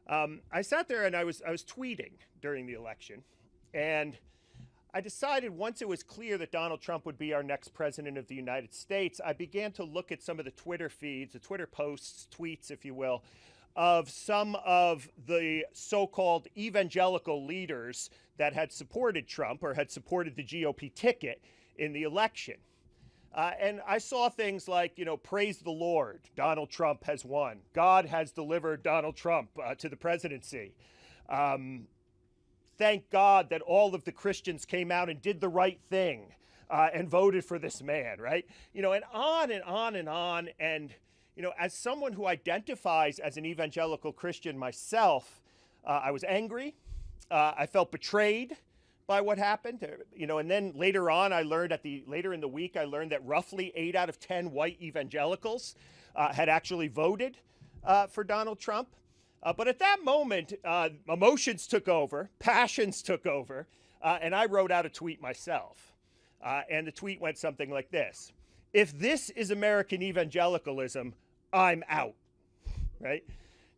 I sat there and I was tweeting during the election, and I decided once it was clear that Donald Trump would be our next president of the United States, I began to look at some of the Twitter feeds, the Twitter posts, tweets, if you will, of some of the so-called evangelical leaders that had supported Trump or had supported the GOP ticket in the election. And I saw things like, praise the Lord, Donald Trump has won. God has delivered Donald Trump to the presidency. Thank God that all of the Christians came out and did the right thing and voted for this man, right? And on and on and on. And, as someone who identifies as an evangelical Christian myself, I was angry. I felt betrayed by what happened, and then later on, later in the week, I learned that roughly 8 out of 10 white evangelicals had actually voted for Donald Trump. But at that moment, emotions took over, passions took over, and I wrote out a tweet myself. And the tweet went something like this: "If this is American evangelicalism, I'm out," right?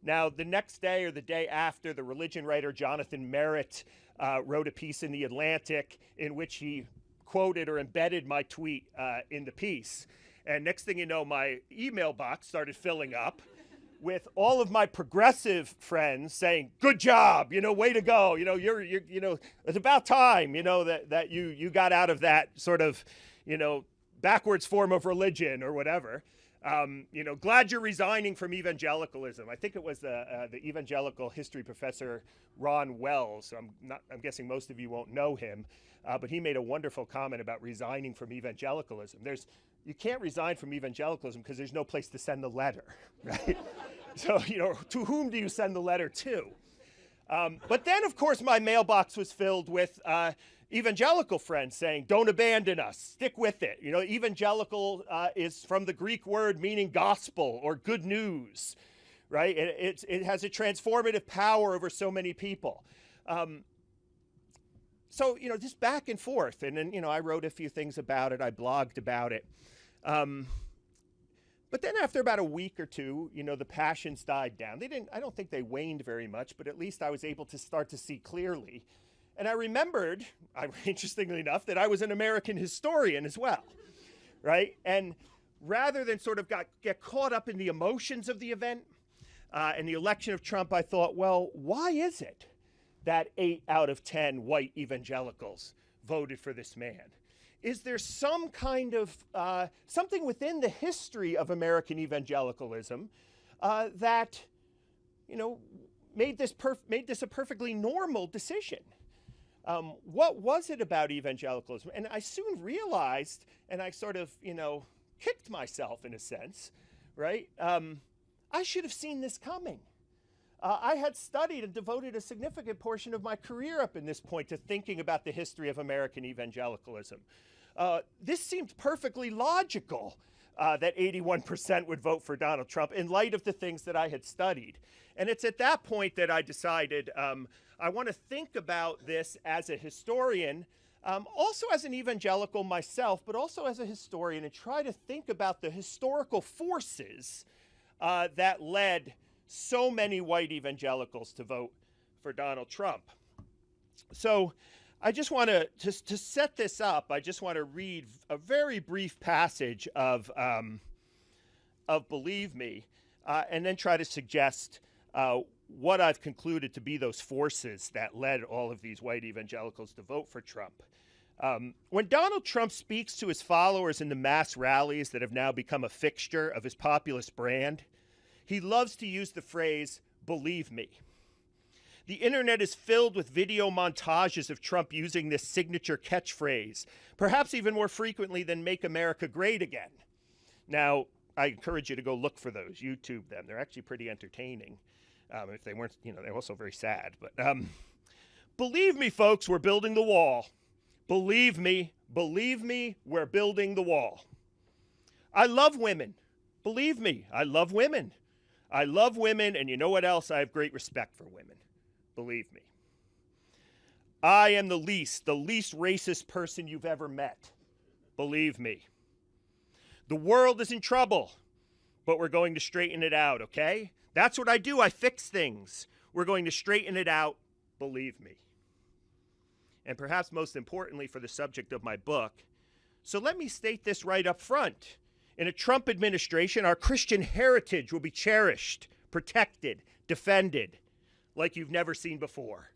Now, the next day or the day after, the religion writer Jonathan Merritt wrote a piece in The Atlantic in which he quoted or embedded my tweet in the piece. And next thing you know, my email box started filling up with all of my progressive friends saying, "Good job, way to go. You're it's about time, that you got out of that sort of, backwards form of religion or whatever. Glad you're resigning from evangelicalism." I think it was the evangelical history professor Ron Wells. I'm guessing most of you won't know him, but he made a wonderful comment about resigning from evangelicalism. You can't resign from evangelicalism because there's no place to send the letter, right? So, to whom do you send the letter to? But then, of course, my mailbox was filled with evangelical friends saying, "Don't abandon us, stick with it." Evangelical is from the Greek word meaning gospel or good news, right? It has a transformative power over so many people. So, just back and forth. And then, I wrote a few things about it. I blogged about it. But then after about a week or two, the passions died down. I don't think they waned very much, but at least I was able to start to see clearly. And I remembered, interestingly enough, that I was an American historian as well, right? And rather than sort of get caught up in the emotions of the event and the election of Trump, I thought, well, why is it that 8 out of 10 white evangelicals voted for this man? Is there some kind of something within the history of American evangelicalism that, made this a perfectly normal decision? What was it about evangelicalism? And I soon realized, and I sort of, kicked myself in a sense, right? I should have seen this coming. I had studied and devoted a significant portion of my career up in this point to thinking about the history of American evangelicalism. This seemed perfectly logical that 81% would vote for Donald Trump in light of the things that I had studied. And it's at that point that I decided I want to think about this as a historian, also as an evangelical myself, but also as a historian, and try to think about the historical forces that led so many white evangelicals to vote for Donald Trump. So I just want to set this up, I just want to read a very brief passage of Believe Me, and then try to suggest what I've concluded to be those forces that led all of these white evangelicals to vote for Trump. When Donald Trump speaks to his followers in the mass rallies that have now become a fixture of his populist brand, he loves to use the phrase, "Believe me." The internet is filled with video montages of Trump using this signature catchphrase, perhaps even more frequently than "Make America Great Again." Now, I encourage you to go look for those, YouTube them. They're actually pretty entertaining. If they weren't, they're also very sad. But believe me, folks, we're building the wall. Believe me, we're building the wall. I love women. Believe me, I love women. I love women, and you know what else? I have great respect for women. Believe me. I am the least racist person you've ever met. Believe me. The world is in trouble, but we're going to straighten it out, okay? That's what I do. I fix things. We're going to straighten it out, believe me. And perhaps most importantly for the subject of my book, so let me state this right up front. In a Trump administration, our Christian heritage will be cherished, protected, defended, like you've never seen before.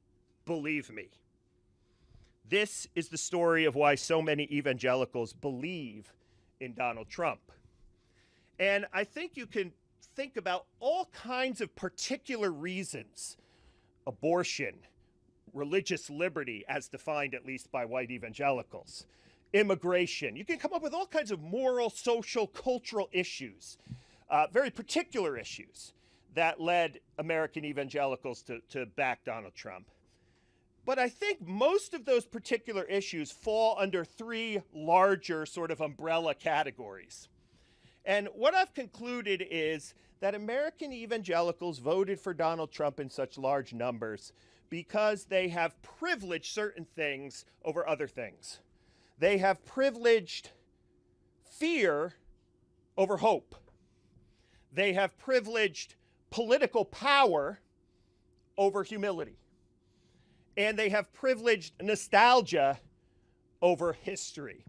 Believe me. This is the story of why so many evangelicals believe in Donald Trump. And I think you can think about all kinds of particular reasons: abortion, religious liberty, as defined at least by white evangelicals, immigration. You can come up with all kinds of moral, social, cultural issues, very particular issues that led American evangelicals to back Donald Trump. But I think most of those particular issues fall under three larger sort of umbrella categories. And what I've concluded is that American evangelicals voted for Donald Trump in such large numbers because they have privileged certain things over other things. They have privileged fear over hope. They have privileged political power over humility. And they have privileged nostalgia over history.